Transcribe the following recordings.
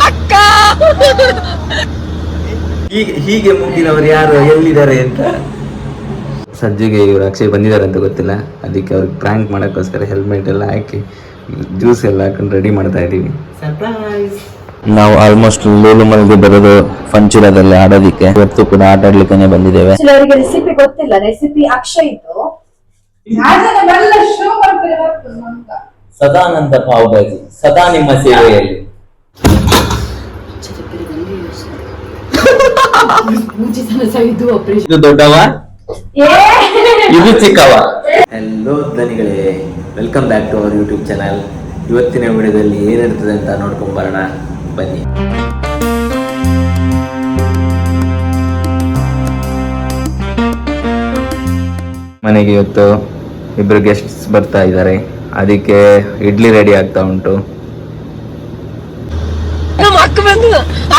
ಅಕ್ಕ ಹೀಗೆ ಮುಗಿನವರು ಯಾರು ಎಲ್ಲಿದ್ದಾರೆ ಅಂತ. ಸಜ್ಜಿಗೆ ಇವರು ಅಕ್ಷಯ್ ಬಂದಿದ್ದಾರೆ ಅಂತ ಗೊತ್ತಿಲ್ಲ, ಅದಕ್ಕೆ ಅವ್ರಿಗೆ ಪ್ರ್ಯಾಂಕ್ ಮಾಡೋಕ್ಕೋಸ್ಕರ ಹೆಲ್ಮೆಟ್ ಎಲ್ಲ ಹಾಕಿ ಜ್ಯೂಸ್ ಎಲ್ಲ ಹಾಕೊಂಡು ರೆಡಿ ಮಾಡ್ತಾ ಇದ್ದೀವಿ. ಸರ್ಪ್ರೈಸ್. ನಾವು ಆಲ್ಮೋಸ್ಟ್ ಲೂಲು ಮಲ್ಗೆ ಬರೋದು ಫಂಚುರದಲ್ಲಿ ಆಡೋದಿಕ್ಕೆ. ಇವತ್ತು ಕೂಡ ಆಟ ಆಡ್ಲಿಕ್ಕೆ ಬಂದಿದ್ದೇವೆ. ಅವರಿಗೆ ರೆಸಿಪಿ ಗೊತ್ತಿಲ್ಲ, ರೆಸಿಪಿ ಅಕ್ಷಯ್ ಇದು. ಸದಾನಂದ ಪಾವ್ ಭಾಜಿ ಸದಾ ನಿಮ್ಮ ಸೇವೆಯಲ್ಲಿ. ಇದು ದೊಡ್ಡವ, ಇದು ಚಿಕ್ಕವ. ಹಲೋ ಧನಿಗಳೇ, welcome back to our YouTube channel. ಇವತ್ತಿನ ವಿಡಿಯೋದಲ್ಲಿ ಏನಿರ್ತದೆ ಅಂತ ನೋಡ್ಕೊಂಡ್ ಬರೋಣ ಬನ್ನಿ. ಮನೆಗೆ ಇವತ್ತು ಇಬ್ರು ಗೆಸ್ಟ್ಸ್ ಬರ್ತಾ ಇದ್ದಾರೆ, ಅದಕ್ಕೆ ಇಡ್ಲಿ ರೆಡಿ ಆಗ್ತಾ ಉಂಟು.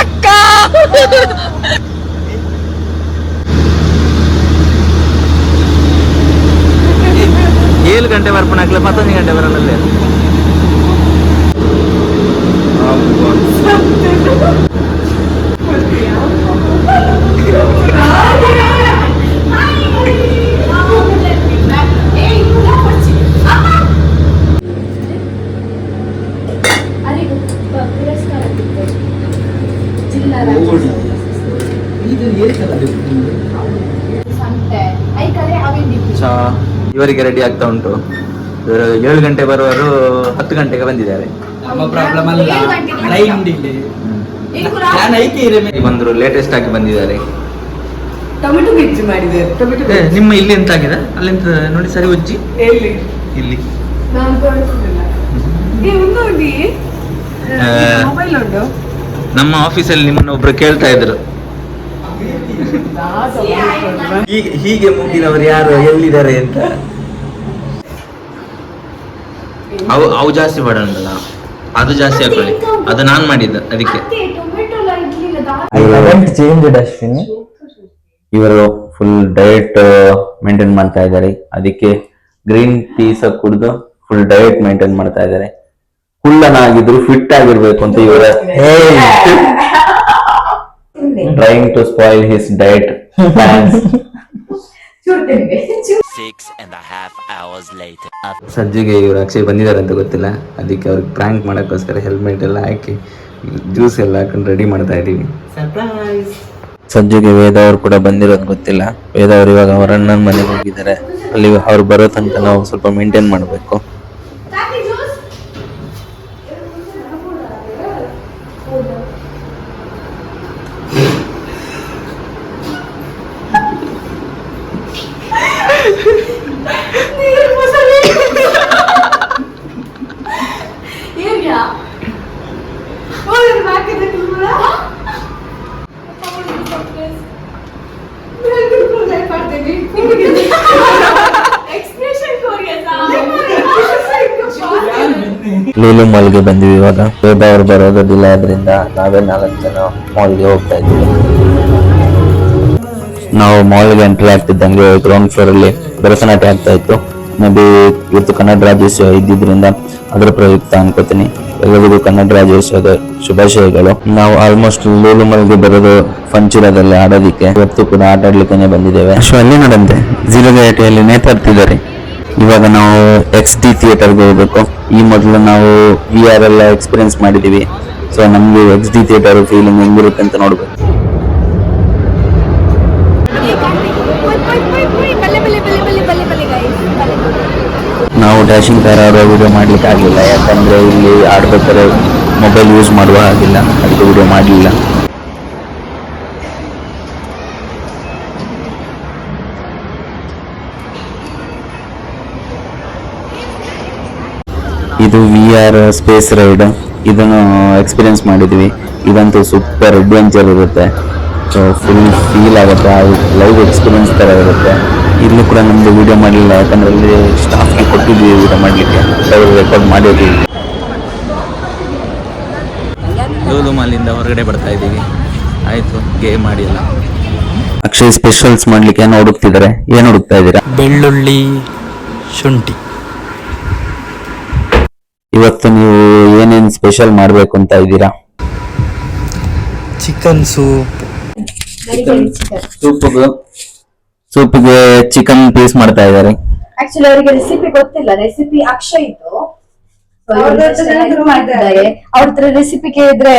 ಅಕ್ಕ 7 ಗಂಟೆ ಬರ್ಪಣ ಆಗ್ಲೇ 11 ಗಂಟೆ ಬರಲ್ಲೇ. ಇವರಿಗೆ ರೆಡಿ ಆಗ್ತಾ ಉಂಟು. ಇವರು 7 ಗಂಟೆ ಬರುವರು 10 ಗಂಟೆಗೆ ಬಂದಿದ್ದಾರೆ. ಬಂದರು, ಲೇಟೆಸ್ಟ್ ಆಗಿ ಬಂದಿದ್ದಾರೆ. ನಿಮ್ಮ ಇಲ್ಲಿ ಎಂತ ಆಗಿದೆ, ಅಲ್ಲಿಂದ ನೋಡಿ ಸರಿ ಉಜ್ಜಿ ಇಲ್ಲಿ ನಮ್ಮ ಆಫೀಸಲ್ಲಿ ನಿಮ್ಮನ್ನ ಒಬ್ರು ಕೇಳ್ತಾ ಇದ್ರು, ಹೀಗೆ ಮುಗಿನವರು ಯಾರು ಎಲ್ಲಿದ್ದಾರೆ ಅಂತ. ಅವು ಜಾಸ್ತಿ ಮಾಡೋಣಲ್ಲ, ಅದು ಜಾಸ್ತಿ ಹಾಕೊಳ್ಳಿ, ಅದು ನಾನ್ ಮಾಡಿದ್ದ ಅದಕ್ಕೆ. ಇವರು ಫುಲ್ ಡಯಟ್ ಮೇಂಟೈನ್ ಮಾಡ್ತಾ ಇದ್ದಾರೆ, ಅದಕ್ಕೆ ಗ್ರೀನ್ ಟೀ ಸಹ ಕುಡಿದು ಫುಲ್ ಡಯಟ್ ಮೇಂಟೈನ್ ಮಾಡ್ತಾ ಇದ್ದಾರೆ. ಕುಳ್ಳನಾಗಿದ್ರು ಫಿಟ್ ಆಗಿರ್ಬೇಕು ಅಂತ ಇವರ trying to spoil his diet plans. 6.5 hours later. ಸಜ್ಜಿಗೆ ಇವರು ಅಕ್ಷಯ್ ಬಂದಿದ್ದಾರೆ ಅಂತ ಗೊತ್ತಿಲ್ಲ, ಅದಕ್ಕೆ ಅವ್ರಿಗೆ ಪ್ರ್ಯಾಂಕ್ ಮಾಡೋಕ್ಕೋಸ್ಕರ ಹೆಲ್ಮೆಟ್ ಎಲ್ಲ ಹಾಕಿ ಜ್ಯೂಸ್ ಎಲ್ಲ ಹಾಕೊಂಡು ರೆಡಿ ಮಾಡ್ತಾ ಇದ್ದೀವಿ. ಸರ್ಪ್ರೈಸ್. ಸಜ್ಜಿಗೆ ವೇದ ಅವರು ಕೂಡ ಬಂದಿರೋದು ಗೊತ್ತಿಲ್ಲ. ವೇದ ಅವರು ಇವಾಗ ಅವರ ಅಣ್ಣನ ಮನೆಗೆ ಹೋಗಿದ್ದಾರೆ, ಅಲ್ಲಿ ಅವ್ರು ಬರೋ ತನಕ ನಾವು ಸ್ವಲ್ಪ ಮೇಂಟೈನ್ ಮಾಡಬೇಕು. ಲೂಲು ಮಾಲ್ಗೆ ಬಂದಿವಿ. ಇವಾಗ ವೇದ ಅವ್ರು ಬರೋದಿಲ್ಲ, ಅದರಿಂದ ನಾವೇ 4 ಜನ ಮಾಲ್ಗೆ ಹೋಗ್ತಾ ಇದ್ದೀವಿ. ನಾವು ಮಾಲ್ಗೆ ಎಂಟ್ರಿ ಆಗ್ತಿದ್ದಂಗೆ ಗ್ರೌಂಡ್ ಫ್ಲೋರ್ ಅಲ್ಲಿ ಭರತನಾಟ್ಯ ಆಗ್ತಾ ಇತ್ತು. ಮೇ ಬಿ ಇವತ್ತು ಕನ್ನಡ ರಾಜ್ಯೋತ್ಸವ ಇದ್ದಿದ್ರಿಂದ ಅದರ ಪ್ರಯುಕ್ತ ಅನ್ಕೋತೀನಿ. ಎಲ್ಲರಿಗೂ ಕನ್ನಡ ರಾಜ್ಯೋತ್ಸವದ ಶುಭಾಶಯಗಳು. ನಾವು ಆಲ್ಮೋಸ್ಟ್ ಲೂಲು ಮಾಲ್ಗೆ ಬರೋದು ಫಂಚುರದಲ್ಲಿ ಆಡೋದಿಕ್ಕೆ. ಇವತ್ತು ಕೂಡ ಆಟ ಆಡ್ಲಿಕ್ಕೆ ಬಂದಿದ್ದೇವೆ. ಅಲ್ಲಿ ನೋಡಂತೆ ಜೀಲಗೇಟೆಯಲ್ಲಿ ನೇತಾಡ್ತಿದ್ದಾರೆ. ಇವಾಗ ನಾವು XD ಥಿಯೇಟರ್ಗೆ ಹೋಗ್ಬೇಕು. ಈ ಮೊದಲು ನಾವು VR ಎಲ್ಲ ಎಕ್ಸ್ಪೀರಿಯನ್ಸ್ ಮಾಡಿದೀವಿ, ಸೊ ನಮ್ಗೆ XD ಥಿಯೇಟರ್ ಫೀಲಿಂಗ್ ಹೆಂಗಿರುತ್ತೆ ಅಂತ ನೋಡ್ಬೇಕು. ನಾವು ಡ್ಯಾಶಿಂಗ್ ಕಾರ್ ಅವರ ವಿಡಿಯೋ ಮಾಡ್ಲಿಕ್ಕೆ ಆಗಲಿಲ್ಲ, ಯಾಕಂದ್ರೆ ಇಲ್ಲಿ ಆಡ್ಬೇಕಾದ್ರೆ ಮೊಬೈಲ್ ಯೂಸ್ ಮಾಡುವ ಹಾಗಿಲ್ಲ, ಅದಕ್ಕೆ ವಿಡಿಯೋ ಮಾಡಲಿಲ್ಲ. ಇದು VR ಸ್ಪೇಸ್ ರೈಡ್, ಇದನ್ನು ಎಕ್ಸ್ಪೀರಿಯನ್ಸ್ ಮಾಡಿದ್ವಿ. ಇದಂತೂ ಸೂಪರ್ ಅಡ್ವೆಂಚರ್ ಇರುತ್ತೆ, ಸೊ ಫುಲ್ ಫೀಲ್ ಆಗುತ್ತೆ, ಲೈವ್ ಎಕ್ಸ್ಪೀರಿಯನ್ಸ್ ಥರ ಇರುತ್ತೆ. ಇಲ್ಲೂ ಕೂಡ ನಮ್ಮದು ವಿಡಿಯೋ ಮಾಡಲಿಲ್ಲ, ಯಾಕಂದರೆ ಅಲ್ಲಿ ಸ್ಟಾಫ್ಗೆ ಕೊಟ್ಟಿದ್ವಿ ವಿಡಿಯೋ ಮಾಡಲಿಕ್ಕೆ, ಅವರು ರೆಕಾರ್ಡ್ ಮಾಡಿದ್ವಿ. ಲೂಲು ಮಾಲಿಂದ ಹೊರಗಡೆ ಬರ್ತಾ ಇದ್ದೀವಿ. ಆಯಿತು, ಗೇಮ್ ಮಾಡಿಲ್ಲ. ಅಕ್ಷಯ್ ಸ್ಪೆಷಲ್ಸ್ ಮಾಡಲಿಕ್ಕೆ ಏನು ಹುಡುಕ್ತಿದ್ದಾರೆ? ಏನು ಹುಡುಕ್ತಾ ಇದ್ದೀರಾ? ಬೆಳ್ಳುಳ್ಳಿ, ಶುಂಠಿ. ಇವತ್ತು ನೀವು ಏನೇನ್ ಸ್ಪೆಷಲ್ ಮಾಡ್ಬೇಕು ಅಂತ ಇದ್ದೀರಾ? Chicken soup. ಸೂಪ್ಗೆ ಚಿಕನ್ ಪೀಸ್ ಮಾಡ್ತಾ ಇದ್ದಾರೆ. ಆಕ್ಚುಲಿ ಅವರಿಗೆ ರೆಸಿಪಿ ಗೊತ್ತಿಲ್ಲ, ರೆಸಿಪಿ ಅಕ್ಷಯ್ ಇತ್ತು. ಮಾಡ್ತಿದ್ದಾರೆ. ಅವ್ರ ಹತ್ರ ರೆಸಿಪಿ ಕೇಳಿದ್ರೆ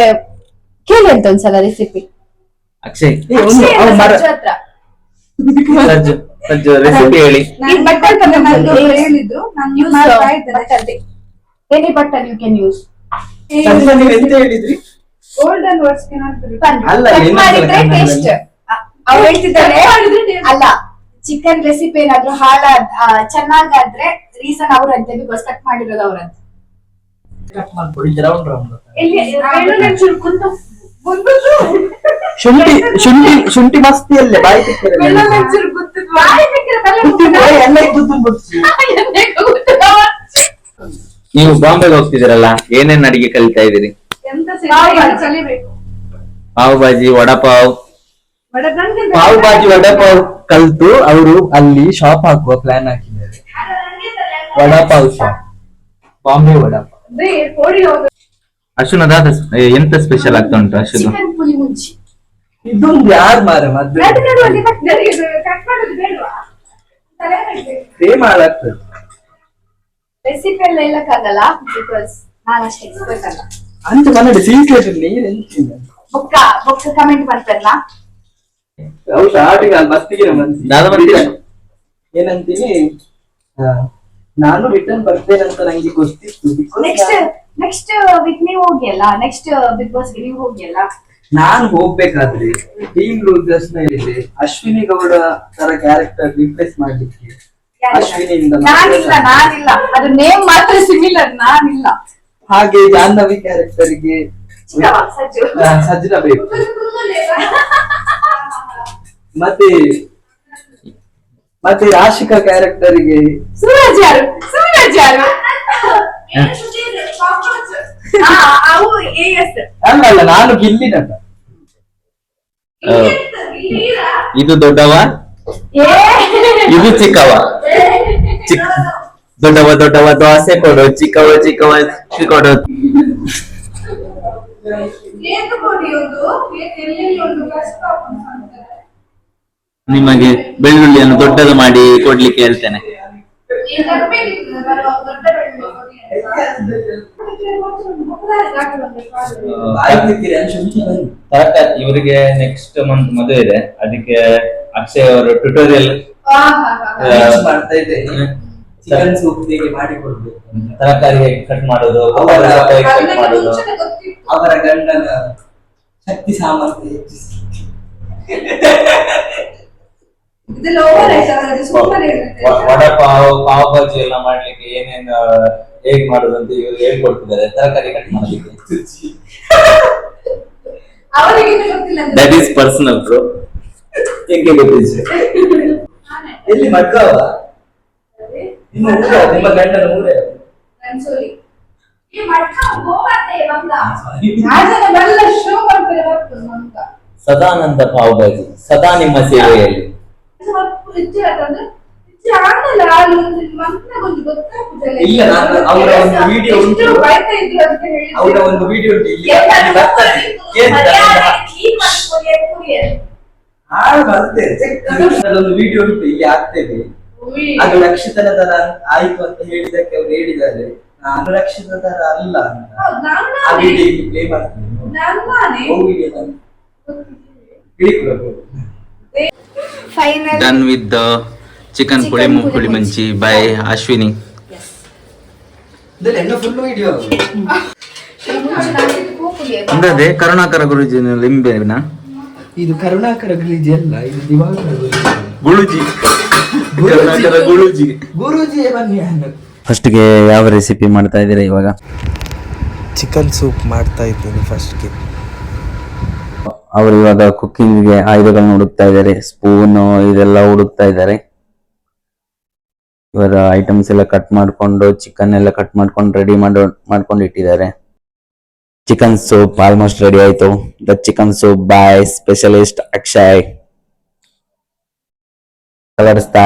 ಕೇಳಿ ಅಂತ ಒಂದ್ಸಲ ರೆಸಿಪಿ. ಅಕ್ಷಯ್ ಹತ್ರ ರೆಸಿಪಿ ಹೇಳಿ. Any button you can use. ಎಂತ ಹೇಳಿದ್ರಿ? ಗೋಲ್ಡನ್ ವರ್ಡ್ಸ್ ಅಲ್ಲ, ಟೇಸ್ಟ್ ಅವ್ರು ಹೇಳ್ತಿದ್ದಾರೆ. ಅಲ್ಲ, ಚಿಕನ್ ರೆಸಿಪಿ ಏನಾದ್ರು ಚೆನ್ನಾಗಾದ್ರೆ ರೀಸನ್ ಅವ್ರಂತೆ, ಬಿಕಾಸ್ ಕಟ್ ಮಾಡಿರೋದು ಅವ್ರಂತೆ. ಕಟ್ ಮಾಡ್ಕೊಡಿ ರೌಂಡ್ ರೌಂಡ್. ಶುಂಠಿ ಮಸ್ತಿ ಅಲ್ಲೇ ಬಾಯಿ ನೀವು ಬಾಂಬೆಗೆ ಹೋಗ್ತಿದ್ದೀರಲ್ಲ, ಏನೇನ್ ಅಡಿಗೆ ಕಲಿತಾ ಇದೀರಿ? ಪಾವ್ ಭಾಜಿ, ವಡಾಪಾವ್. ಪಾವ್ ಭಾಜಿ ವಡಾಪಾವ್ ಕಲ್ತು ಅವರು ಅಲ್ಲಿ ಶಾಪ್ ಹಾಕುವ ಪ್ಲಾನ್ ಹಾಕಿದ್ದಾರೆ. ವಡಾಪಾವ್ ಶಾಪ್, ಬಾಂಬೆ ವಡಾಪಾವ್. ಅಶ್ವಿನ್ ಅದಾದ ಎಂತ ಸ್ಪೆಷಲ್ ಆಗ್ತಾ ಉಂಟು ಅಶ್ವಿನ್? ಚಿಕನ್ ಪುಲಿ ಮುಂಚಿ ಇದೊಂದು ಯಾರು ಮಾರ ಮದ್ವೆ ಸೇಮ್ ಹಾಳಾಗ್ತದೆ. ರೆಸಿಪಿ ಎಲ್ಲ ಹೇಳಕ್ಕಾಗಲ್ಲ, ಬಿಕಾಸ್ ನಾನು ಅಷ್ಟು ಎಕ್ಸ್ಪರ್ಟ್ ಅಲ್ಲ. ಅಂತ ಮನೆ ಸೀಕ್ರೆಟ್ ನೀರ್ ಎಂತಿಲ್ಲ. ಬೊಕ್ಕ ಕಮೆಂಟ್ ಮಾಡ್ತಾರಲ್ಲ, ಹೌದು ಆಟಿಗೆ ಅಲ್ಲಿ ಬಸ್ತಿಗೆ ಏನಂತೀನಿ, ನಾನು ರಿಟರ್ನ್ ಬರ್ತೇನೆ ಅಂತ ನಂಗೆ ಗೊತ್ತಿತ್ತು. ನೆಕ್ಸ್ಟ್ ವೀಕ್ ನೀವು ಹೋಗಿ ಅಲ್ಲ, ನೆಕ್ಸ್ಟ್ ಬಿಗ್ ಬಾಸ್ ಗೆ ನೀವು ಹೋಗಿ ಅಲ್ಲ. ನಾನು ಹೋಗ್ಬೇಕಾದ್ರೆ ಟೀಮ್ ರೂಲ್ಸ್ ಇದೆ, ಅಶ್ವಿನಿ ಗೌಡ ತರ ಕ್ಯಾರೆಕ್ಟರ್ ರಿಪ್ಲೇಸ್ ಮಾಡ್ಲಿಕ್ಕೆ ಅಶ್ವಿನಿಯಿಂದ ನಾನಿಲ್ಲ, ಅದು ನೇಮ್ ಮಾತ್ರ ಸಿಮಿಲರ್, ನಾನಿಲ್ಲ. ಹಾಗೆ ಜಾಹ್ನವಿ ಕ್ಯಾರೆಕ್ಟರ್ ಗೆ ಸಜ್ಜನ ಬೇಕು. ಮತ್ತೆ ರಾಶಿಕಾ ಕ್ಯಾರೆಕ್ಟರ್ ಗೆ ಸೂರಜ್ ಯಾರು ಅಲ್ಲ ನಾನು ಗಿಲ್ಲಿನ. ಇದು ದೊಡ್ಡವ, ಇದು ಚಿಕ್ಕವ. ದೊಡ್ಡವ ದೋಸೆ ಕೊಡು, ಚಿಕ್ಕವ ಕೊಡು. ನಿಮಗೆ ಬೆಳ್ಳುಳ್ಳಿಯನ್ನು ದೊಡ್ಡದು ಮಾಡಿ ಕೊಡ್ಲಿಕ್ಕೆ ಹೇಳ್ತೇನೆ. ತರಕಾರಿ ಇವರಿಗೆ ನೆಕ್ಸ್ಟ್ ಮಂತ್ ಮದುವೆ ಇದೆ, ಅದಕ್ಕೆ ಅಕ್ಷಯ್ ಅವರು ಟ್ಯುಟೋರಿಯಲ್ ಮಾಡ್ತಾ ಇದ್ದೇನೆ. ಚಿಕನ್ ಸೂಪ್ ಹೇಗೆ ಮಾಡಿಕೊಡ್ಬೇಕು, ತರಕಾರಿ ಹೇಗೆ ಕಟ್ ಮಾಡೋದು, ಕಟ್ ಮಾಡೋದು, ಅವರ ಗಂಡನ ಶಕ್ತಿ ಸಾಮರ್ಥ್ಯ ಹೆಚ್ಚಿಸಿ. ವಡಾಪಾವ್, ಪಾವ್ ಭಾಜಿ ಎಲ್ಲ ಮಾಡ್ಲಿಕ್ಕೆ ಏನೇನು ಹೇಗ್ ಮಾಡುದು ಅಂತ ಇವರು ಹೇಳ್ಕೊಡ್ತಿದ್ದಾರೆ. ತರಕಾರಿ ಕಟ್ ಮಾಡ್ಲಿಕ್ಕೆ ದಟ್ ಈಸ್ ಪರ್ಸನಲ್ ಬ್ರೋ. ಹೆಂಗೆ ಗೊತ್ತಿದೆ? ಎಲ್ಲಿ ಮಡ್ಗಾವ? ಇನ್ನು ನಿಮ್ಮ ಗಂಡನ ಊರೇ ಸದಾನಂದ ಪಾವ್ ಭಾಜಿ, ಸದಾ ನಿಮ್ಮ ಸೇವೆಯಲ್ಲಿ. ಇಲ್ಲ, ನಾನು ಅವರ ಒಂದು ವಿಡಿಯೋ ಉಂಟು, ಅವರ ಒಂದು ವಿಡಿಯೋ ಉಂಟು ಇಲ್ಲಿ ಅದೊಂದು ವಿಡಿಯೋ ಉಂಟು ಇಲ್ಲಿ ಆಗ್ತೇವೆ. ಅದು ರಕ್ಷಿತನ ತರ ಆಯ್ತು ಅಂತ ಹೇಳಿದಕ್ಕೆ ಅವ್ರು ಹೇಳಿದ್ದಾರೆ, ನಾನು ರಕ್ಷಿತ ತರ ಅಲ್ಲ ಅಂತ. ಆ ವಿಡಿಯೋ ಇಲ್ಲಿ ಪ್ಲೇ ಮಾಡ್ತೀನಿ. Done with the chicken puli munchi by Ashwini. ಅಂದ್ರೆ ಕರುಣಾಕರ ಗುರುಜಿ ಲಿಂಬೆನ ಇದು ಕರುಣಾಕರ ಗುರುಜಿ ಅಲ್ಲ, ಇದು ದಿವಾಕರ ಗುರುಜಿ. ಗುರುಜಿ ಬನ್ನಿ. ಫಸ್ಟ್ಗೆ ಯಾವ ರೆಸಿಪಿ ಮಾಡ್ತಾ ಇದ್ದೀರಾ ಇವಾಗ? ಚಿಕನ್ ಸೂಪ್ ಮಾಡ್ತಾ ಇದ್ದೀನಿ ಫಸ್ಟ್ಗೆ. ಅವರು ಇವಾಗ ಕುಕ್ಕಿಂಗ್ಗೆ ಆಯುಧಗಳನ್ನ ಹುಡುಕ್ತಾ ಇದ್ದಾರೆ, ಸ್ಪೂನ್ ಇದೆಲ್ಲ ಹುಡುಕ್ತಾ ಇದ್ದಾರೆ. ಇವರ ಐಟಮ್ಸ್ ಎಲ್ಲ ಕಟ್ ಮಾಡ್ಕೊಂಡು, ಚಿಕನ್ ಎಲ್ಲ ಕಟ್ ಮಾಡ್ಕೊಂಡು ರೆಡಿ ಮಾಡ್ಕೊಂಡು ಇಟ್ಟಿದ್ದಾರೆ. ಚಿಕನ್ ಸೂಪ್ ಆಲ್ಮೋಸ್ಟ್ ರೆಡಿ ಆಯ್ತು. The chicken soup by specialist Akshay. ಕಲಡಿಸ್ತಾ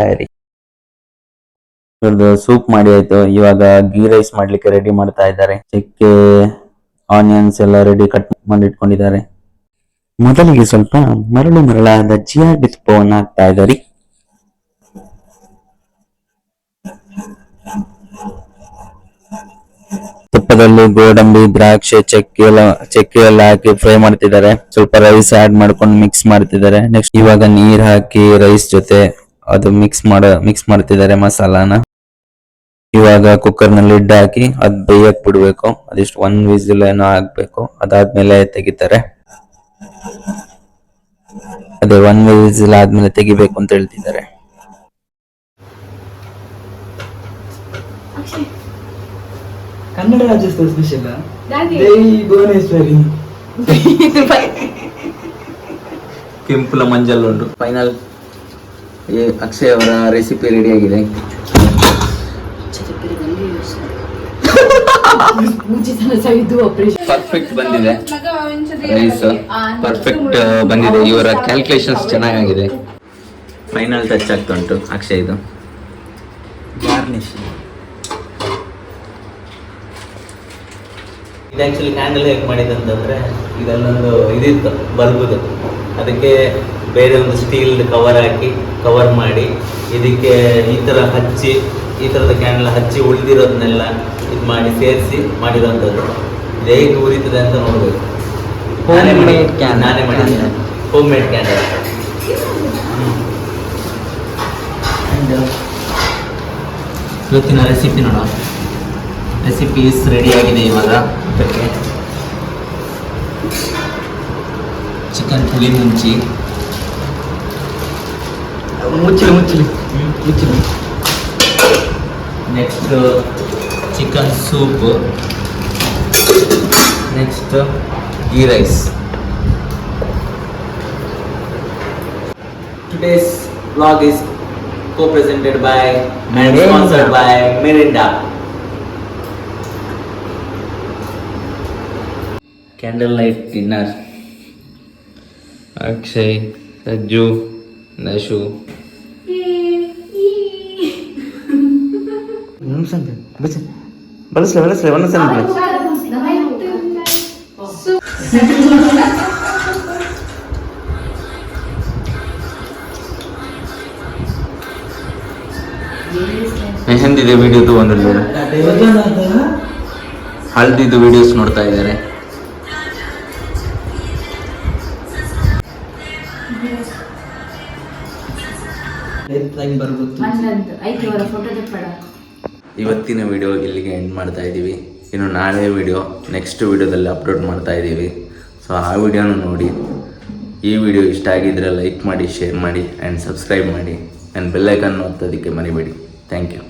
ಇರಿ. ಇವ್ರದ್ದು ಸೂಪ್ ಮಾಡಿ ಆಯ್ತು. ಇವಾಗ ಗೀ ರೈಸ್ ಮಾಡ್ಲಿಕ್ಕೆ ರೆಡಿ ಮಾಡ್ತಾ ಇದ್ದಾರೆ. ಚಕ್ಕೆ, ಆನಿಯನ್ಸ್ ಎಲ್ಲ ರೆಡಿ ಕಟ್ ಮಾಡಿ ಇಟ್ಕೊಂಡಿದ್ದಾರೆ. ಮೊದಲಿಗೆ ಸ್ವಲ್ಪ ಮರಳಾದ ಜಿಯಾಡಿ ತುಪ್ಪವನ್ನು ಹಾಕ್ತಾ ಇದ್ದಾರೆ. ತುಪ್ಪದಲ್ಲಿ ಗೋಡಂಬಿ, ದ್ರಾಕ್ಷಿ, ಚಕ್ಕೆ ಎಲ್ಲ ಹಾಕಿ ಫ್ರೈ ಮಾಡ್ತಿದ್ದಾರೆ. ಸ್ವಲ್ಪ ರೈಸ್ ಆಡ್ ಮಾಡ್ಕೊಂಡು ಮಿಕ್ಸ್ ಮಾಡ್ತಿದ್ದಾರೆ. ನೆಕ್ಸ್ಟ್ ಇವಾಗ ನೀರ್ ಹಾಕಿ ರೈಸ್ ಜೊತೆ ಅದು ಮಿಕ್ಸ್ ಮಾಡ್ತಿದ್ದಾರೆ ಮಸಾಲಾನ. ಇವಾಗ ಕುಕ್ಕರ್ ನಲ್ಲಿ ಲಿಡ್ ಹಾಕಿ ಅದ್ ಬೇಯಕ್ ಬಿಡ್ಬೇಕು. ಅದಿಷ್ಟು 1 ವಿಸಿಲ್ ಏನೋ ಹಾಕ್ಬೇಕು. ಅದಾದ್ಮೇಲೆ ತೆಗಿತಾರೆ. ಅದೇ 1 ವಿಸಿಲ್ ಆದ್ಮೇಲೆ ತೆಗಿಬೇಕು ಅಂತ ಹೇಳ್ತಿದ್ದಾರೆ. ಕನ್ನಡ ರಾಜ್ಯೋತ್ಸವ ಸ್ಪೆಷಲ್ ಭುವನೇಶ್ವರಿ ಕೆಂಪುಲ ಮಂಜಲ್ ಉಂಟು. ಫೈನಲ್ ಅಕ್ಷಯ್ ಅವರ ರೆಸಿಪಿ ರೆಡಿ ಆಗಿದೆ. ಪರ್ಫೆಕ್ಟ್ ಬಂದಿದೆ ರೈಸ್, ಪರ್ಫೆಕ್ಟ್ ಬಂದಿದೆ. ಇವರ ಕ್ಯಾಲ್ಕುಲೇಷನ್ಸ್ ಚೆನ್ನಾಗಿದೆ. ಫೈನಲ್ ಟಚ್ ಆಗ್ತಾ ಉಂಟು ಅಕ್ಷಯ್. ಇದು ಗಾರ್ನಿಶ್. ಇದು ಆ್ಯಕ್ಚುಲಿ ಕ್ಯಾಂಡಲ್ ಹೇಗೆ ಮಾಡಿದಂತಂದರೆ, ಇದಲ್ಲೊಂದು ಇದಿತ್ತು ಬಲ್ಬುದು, ಅದಕ್ಕೆ ಬೇರೆ ಒಂದು ಸ್ಟೀಲ್ ಕವರ್ ಮಾಡಿ ಇದಕ್ಕೆ ಈ ಥರ ಹಚ್ಚಿ, ಈ ಥರದ ಕ್ಯಾಂಡಲ್ ಹಚ್ಚಿ ಉಳಿದಿರೋದನ್ನೆಲ್ಲ ಇದು ಮಾಡಿ ಸೇರಿಸಿ ಮಾಡಿರೋಂಥದ್ದು. ಇದು ಹೇಗೆ ಉರಿತದೆ ಅಂತ ನೋಡಬೇಕು. ನಾನೇ ಮಾಡಿದ್ದೇನೆ ಹೋಮ್ ಮೇಡ್ ಕ್ಯಾಂಡಲ್. ಇವತ್ತಿನ ರೆಸಿಪಿ ನೋಡೋಣ. ರೆಸಿಪೀಸ್ ರೆಡಿ ಆಗಿದೆ. ಇವಾಗ ಊಟಕ್ಕೆ ಚಿಕನ್ ಪುಳಿ ಮುಂಚಿ, ಮುಚ್ಚಲಿ. Next chicken soup, next ghee rice. Today's vlog is co-presented by and sponsored by Mirinda. Candle light dinner. Akshay, ಸಜ್ಜು, ನಶು. ಬಳಸ್ಲೆ ಒಂದೊಂದ್ಸಲ ಮೆಹಂದಿದೆ ವಿಡಿಯೋದು ಒಂದಲ್ಲಿ ಹಲ್ದಿದು ವಿಡಿಯೋಸ್ ನೋಡ್ತಾ ಇದ್ದಾರೆ. ಇವತ್ತಿನ ವಿಡಿಯೋ ಇಲ್ಲಿಗೆ ಎಂಡ್ ಮಾಡ್ತಾ ಇದ್ದೀವಿ. ಇನ್ನು ನಾಳೆ ವಿಡಿಯೋ ನೆಕ್ಸ್ಟ್ ವಿಡಿಯೋದಲ್ಲಿ ಅಪ್ಲೋಡ್ ಮಾಡ್ತಾ ಇದ್ದೀವಿ. ಸೊ ಆ ವಿಡಿಯೋನ ನೋಡಿ. ಈ ವಿಡಿಯೋ ಇಷ್ಟ ಆಗಿದ್ರೆ ಲೈಕ್ ಮಾಡಿ, ಶೇರ್ ಮಾಡಿ ಆ್ಯಂಡ್ ಸಬ್ಸ್ಕ್ರೈಬ್ ಮಾಡಿ ಆ್ಯಂಡ್ ಬೆಲ್ ಐಕಾನ್ ಒತ್ತೋದಕ್ಕೆ ಮರಿಬೇಡಿ. Thank you.